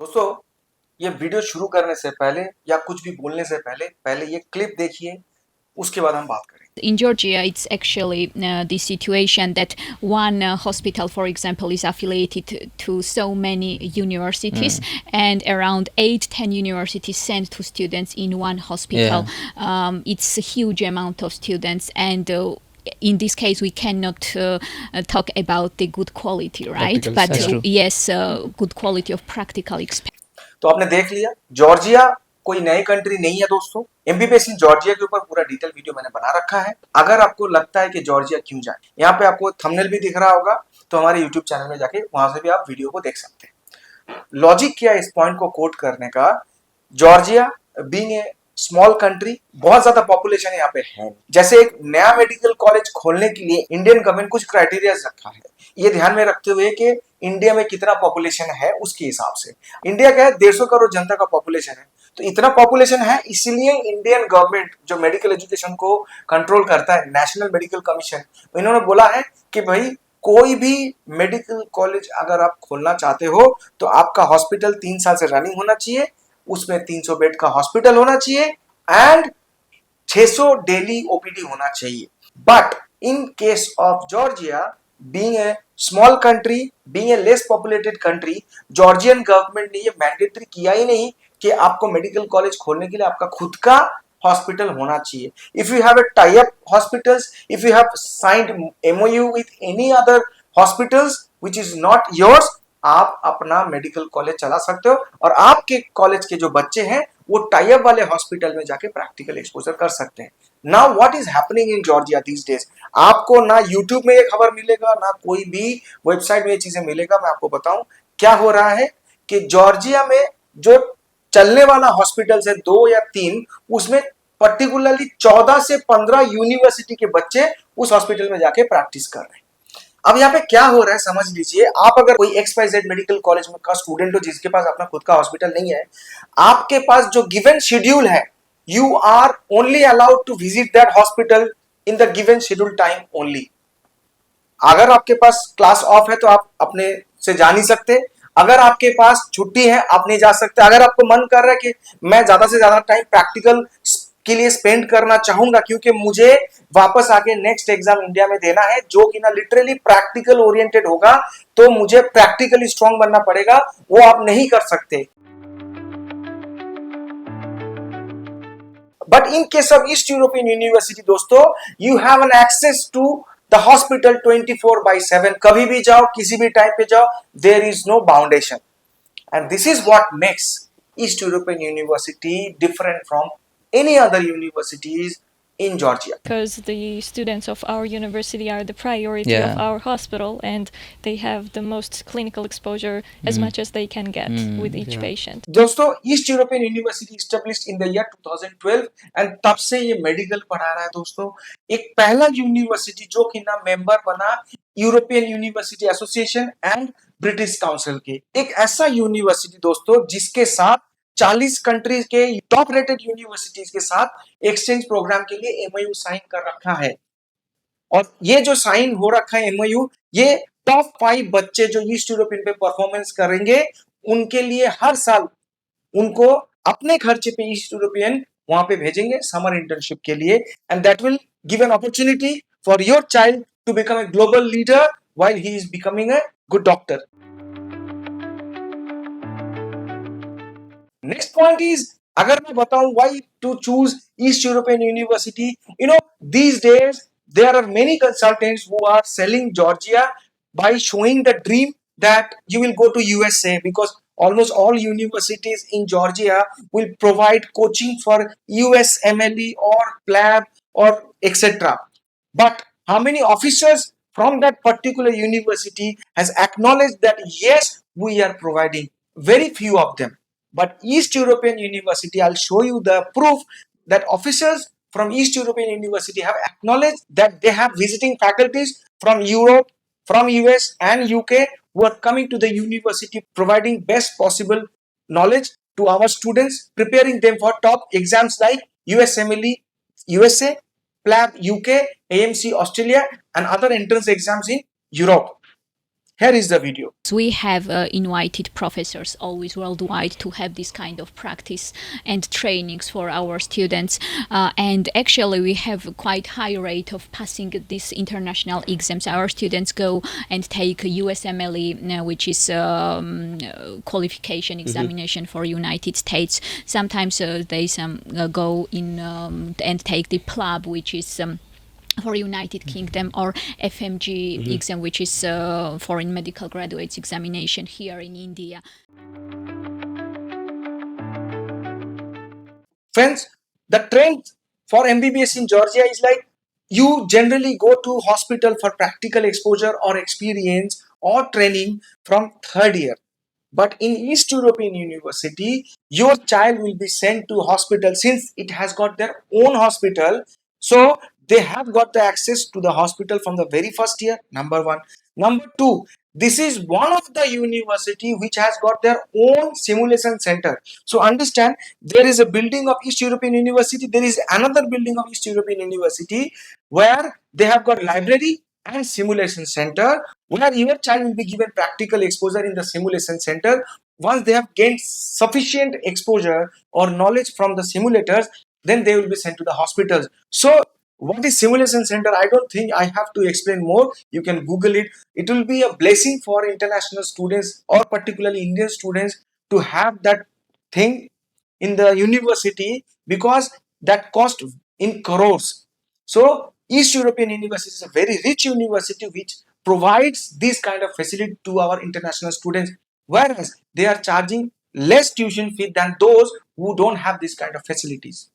दोस्तों ये वीडियो शुरू करने से पहले या कुछ भी बोलने से पहले ये क्लिप देखिए, उसके बाद हम बात करें। In Georgia, it's actually the situation that one hospital, for example, is affiliated to so many universities, and around 8-10 universities send two students in one hospital. It's a huge amount of students, and in this case, we cannot talk about the good quality, right? Practicals, But yes, good quality of practical experience. तो आपने देख लिया, Georgia कोई नई country नहीं है दोस्तों। MBBS in Georgia के ऊपर पूरा डिटेल वीडियो मैंने बना रखा है। अगर आपको लगता है कि जॉर्जिया क्यों जाए, यहाँ पे आपको थंबनेल भी दिख रहा होगा, तो हमारे यूट्यूब चैनल में जाके वहां से भी आप वीडियो को देख सकते हैं। लॉजिक क्या है इस पॉइंट को कोट करने का? Georgia being a small country, बहुत ज्यादा पॉपुलेशन यहाँ पे है। जैसे एक नया मेडिकल कॉलेज खोलने के लिए इंडियन गवर्नमेंट कुछ क्राइटेरिया रखा है, ये ध्यान में रखते हुए कि इंडिया में कितना पॉपुलेशन है उसके हिसाब से। इंडिया का है 150 करोड़ जनता का पॉपुलेशन है, तो इतना पॉपुलेशन है, इसीलिए इंडियन गवर्नमेंट जो मेडिकल एजुकेशन को कंट्रोल करता है, नेशनल मेडिकल कमीशन, इन्होंने बोला है कि भाई कोई भी मेडिकल कॉलेज अगर आप खोलना चाहते हो तो आपका हॉस्पिटल 3 साल से रनिंग होना चाहिए, उसमें 300 बेड का हॉस्पिटल होना चाहिए एंड 600 डेली ओपीडी होना चाहिए। But in case of Georgia being a small country, being a less populated country, Georgian government ने ये मैंडेटरी किया ही नहीं कि आपको मेडिकल कॉलेज खोलने के लिए आपका खुद का हॉस्पिटल होना चाहिए। If you have a tie up hospitals, if you have signed MOU with any other hospitals which is not yours, आप अपना मेडिकल कॉलेज चला सकते हो और आपके कॉलेज के जो बच्चे हैं वो टाई अप वाले हॉस्पिटल में जाके प्रैक्टिकल एक्सपोजर कर सकते हैं। Now what is happening in Georgia these days? आपको ना यूट्यूब में ये खबर मिलेगा, ना कोई भी वेबसाइट में ये चीजें मिलेगा। मैं आपको बताऊं क्या हो रहा है कि जॉर्जिया में जो चलने वाला हॉस्पिटल है 2 या 3, उसमें पर्टिकुलरली 14 से 15 यूनिवर्सिटी के बच्चे उस हॉस्पिटल में जाके प्रैक्टिस कर रहे हैं। अब यहाँ पे क्या हो रहा है समझ लीजिए, आप अगर कोई XYZ मेडिकल कॉलेज में का स्टूडेंट हो जिसके पास अपना खुद का हॉस्पिटल नहीं है, आपके पास जो गिवन शेड्यूल है, you are only allowed to visit that hospital in the given schedule time only. अगर आपके पास क्लास ऑफ है तो आप अपने से जा नहीं सकते, अगर आपके पास छुट्टी है आप नहीं जा सकते। अगर आपको मन कर रहा है कि मैं ज्यादा से ज्यादा टाइम प्रैक्टिकल के लिए स्पेंड करना चाहूंगा क्योंकि मुझे वापस आके नेक्स्ट एग्जाम इंडिया में देना है जो कि ना लिटरली प्रैक्टिकल ओरिएंटेड होगा, तो मुझे प्रैक्टिकली स्ट्रांग बनना पड़ेगा, वो आप नहीं कर सकते। But in case of East European University दोस्तों, you have an access to the hospital 24/7। कभी भी जाओ, किसी भी टाइम पे जाओ, there is no boundation. And this is what makes East European University different from any other universities in Georgia. Because the students of our university are the priority of our hospital, and they have the most clinical exposure as much as they can get with each patient. दोस्तों east European university established in the year 2012 and तब से ये medical पढ़ा रहा है दोस्तों। एक पहला यूनिवर्सिटी जो कि ना मेंबर बना European university association and British council के। एक ऐसा यूनिवर्सिटी दोस्तों जिसके साथ 40 कंट्रीज के टॉप रेटेड यूनिवर्सिटीज के साथ एक्सचेंज प्रोग्राम के लिए एमओयू साइन कर रखा है। और ये जो साइन हो रखा है एमओयू, ये टॉप 5 बच्चे जो ईस्ट यूरोपियन पे परफॉर्मेंस करेंगे उनके लिए हर साल उनको अपने खर्चे पे ईस्ट यूरोपियन वहां पे भेजेंगे समर इंटर्नशिप के लिए, and that will give an opportunity for your child to become a global leader while he is becoming a good doctor. Next point is, अगर मैं बताऊं why to choose East European university, you know these days there are many consultants who are selling Georgia by showing the dream that you will go to USA because almost all universities in Georgia will provide coaching for USMLE or PLAB or etc. But how many officers from that particular university has acknowledged that yes, we are providing? Very few of them. But East European University, I'll show you the proof that officers from East European University have acknowledged that they have visiting faculties from Europe, from US and UK who are coming to the university providing best possible knowledge to our students, preparing them for top exams like USMLE USA, PLAB UK, AMC Australia and other entrance exams in Europe. Here is the video. We have invited professors always worldwide to have this kind of practice and trainings for our students. And actually, we have quite high rate of passing these international exams. Our students go and take USMLE, which is qualification examination for United States. Sometimes they go in and take the PLAB, which is for United Kingdom, or FMGE exam, which is foreign medical graduates examination here in India. Friends, the trend for MBBS in Georgia is like you generally go to hospital for practical exposure or experience or training from third year. But in East European University, your child will be sent to hospital since it has got their own hospital. So they have got the access to the hospital from the very first year, number one. Number two, this is one of the university which has got their own simulation center. So understand, there is a building of East European University, there is another building of East European University where they have got library and simulation center, where your child will be given practical exposure in the simulation center. Once they have gained sufficient exposure or knowledge from the simulators, then they will be sent to the hospitals. So what is simulation center? I don't think I have to explain more. You can Google it. It will be a blessing for international students or particularly Indian students to have that thing in the university, because that cost in crores. So East European University is a very rich university which provides this kind of facility to our international students, whereas they are charging less tuition fee than those who don't have this kind of facilities.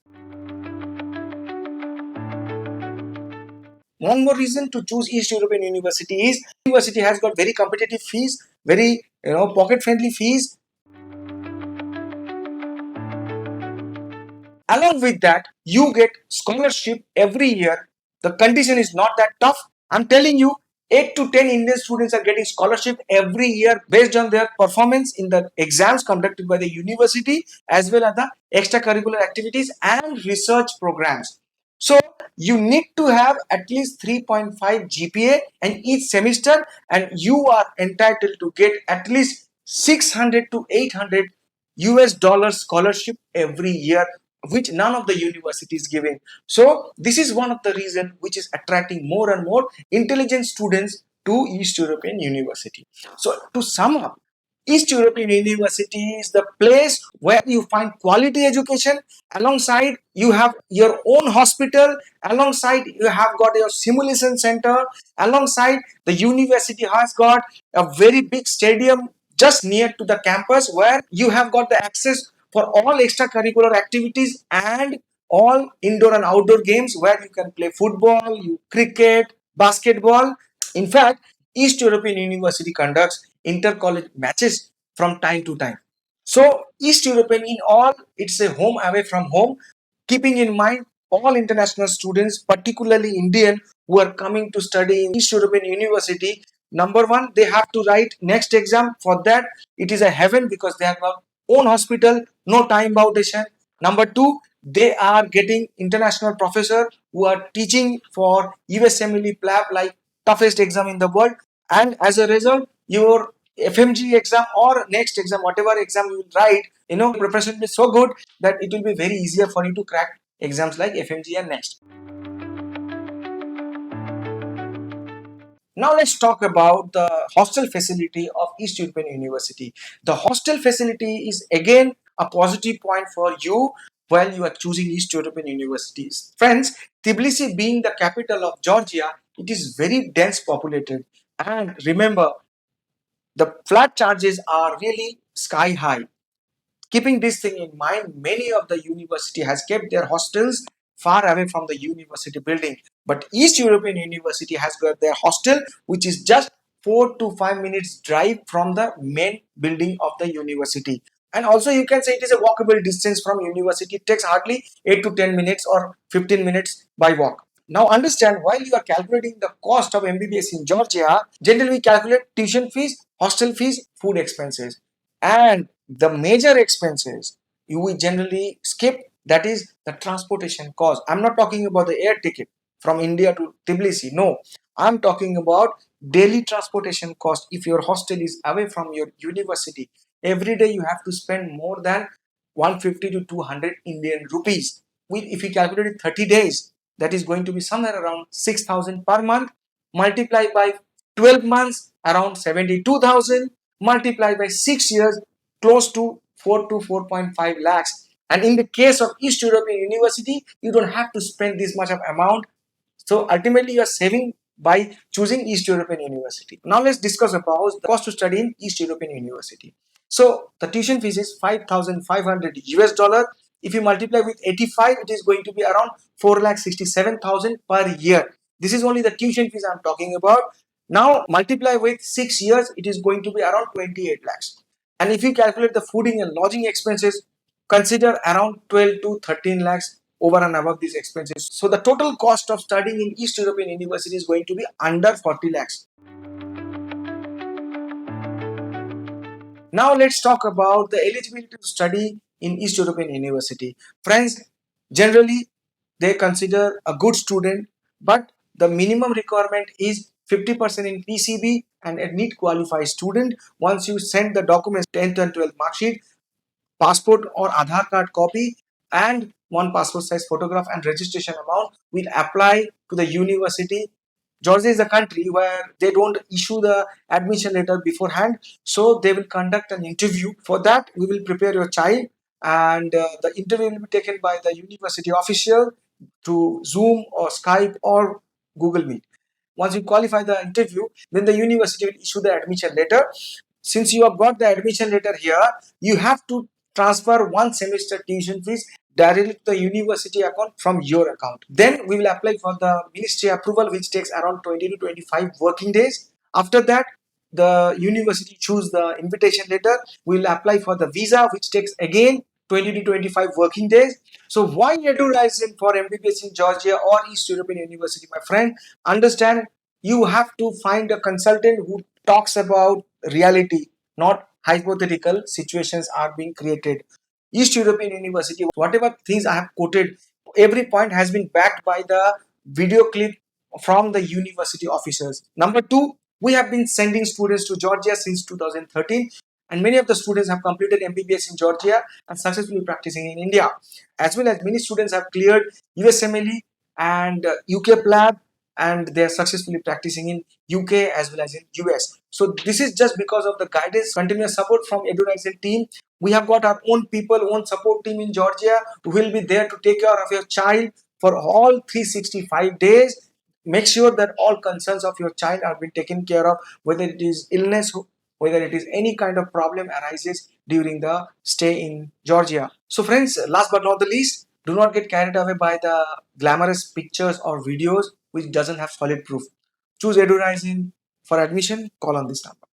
One more reason to choose East European University is university has got very competitive fees, very pocket friendly fees. Along with that, you get scholarship every year. The condition is not that tough. I'm telling you, 8 to 10 Indian students are getting scholarship every year based on their performance in the exams conducted by the university, as well as the extracurricular activities and research programs. So you need to have at least 3.5 GPA in each semester, and you are entitled to get at least 600 to 800 US dollar scholarship every year, which none of the universities giving. So this is one of the reason which is attracting more and more intelligent students to East European University. So to sum up, East European University is the place where you find quality education. Alongside, you have your own hospital. Alongside, you have got your simulation center. Alongside, the university has got a very big stadium just near to the campus, where you have got the access for all extracurricular activities and all indoor and outdoor games, where you can play football, cricket, basketball. In fact, East European University conducts inter-college matches from time to time. So East European in all, it's a home away from home, keeping in mind all international students, particularly Indian, who are coming to study in East European University. Number one, they have to write next exam. For that, it is a heaven because they have a own hospital, no time foundation. Number two, they are getting international professor who are teaching for USMLE PLAB, like toughest exam in the world, and as a result, your FMG exam or next exam, whatever exam you will write, preparation will be so good that it will be very easier for you to crack exams like FMG and next. Now let's talk about the hostel facility of East European University. The hostel facility is again a positive point for you while you are choosing East European universities. Friends, Tbilisi being the capital of Georgia, it is very dense populated. And remember, the flat charges are really sky high. Keeping this thing in mind, many of the university has kept their hostels far away from the university building. But East European University has got their hostel, which is just 4 to 5 minutes drive from the main building of the university. And also you can say it is a walkable distance from university. It takes hardly 8 to 10 minutes or 15 minutes by walk. Now understand, while you are calculating the cost of MBBS in Georgia, generally we calculate tuition fees, hostel fees, food expenses. And the major expenses you will generally skip, that is the transportation cost. I'm not talking about the air ticket from India to Tbilisi. No, I'm talking about daily transportation cost. If your hostel is away from your university, every day you have to spend more than 150 to 200 Indian rupees. If we calculate it 30 days, that is going to be somewhere around 6,000 per month, multiplied by 12 months, around 72,000, multiplied by 6 years, close to 4 to 4.5 lakhs. And in the case of East European University, you don't have to spend this much of amount. So ultimately, you are saving by choosing East European University. Now let's discuss about the cost to study in East European University. So the tuition fees is 5,500 US dollar. If you multiply with 85, it is going to be around 4,67,000 per year. This is only the tuition fees I'm talking about. Now multiply with 6 years, it is going to be around 28 lakhs. And if you calculate the fooding and lodging expenses, consider around 12 to 13 lakhs over and above these expenses. So the total cost of studying in East European University is going to be under 40 lakhs. Now let's talk about the eligibility to study in East European University. Friends, generally they consider a good student, but the minimum requirement is 50% in PCB and a NEET qualified student. Once you send the documents, 10th and 12th mark sheet, passport or Aadhaar card copy, and one passport size photograph and registration amount, will apply to the university. Georgia is a country where they don't issue the admission letter beforehand, so they will conduct an interview. For that, we will prepare your child, and the interview will be taken by the university official through Zoom or Skype or Google Meet. Once you qualify the interview, then the university will issue the admission letter. Since you have got the admission letter here, you have to transfer one semester tuition fees directly to the university account from your account. Then we will apply for the ministry approval, which takes around 20 to 25 working days. After that, the university choose the invitation letter. We will apply for the visa, which takes again 20 to 25 working days. So why EduRising for MBBS in Georgia or East European University, my friend? Understand, you have to find a consultant who talks about reality, not hypothetical situations are being created. East European University, whatever things I have quoted, every point has been backed by the video clip from the university officers. Number two, we have been sending students to Georgia since 2013, and many of the students have completed MBBS in Georgia and successfully practicing in India. As well as many students have cleared USMLE and UK PLAB, and they are successfully practicing in UK as well as in US. So this is just because of the guidance, continuous support from EduRising team. We have got our own people, own support team in Georgia who will be there to take care of your child for all 365 days. Make sure that all concerns of your child are being taken care of, whether it is illness, whether it is any kind of problem arises during the stay in Georgia. So friends, last but not the least, do not get carried away by the glamorous pictures or videos which doesn't have solid proof. Choose EduRising. For admission, call on this number.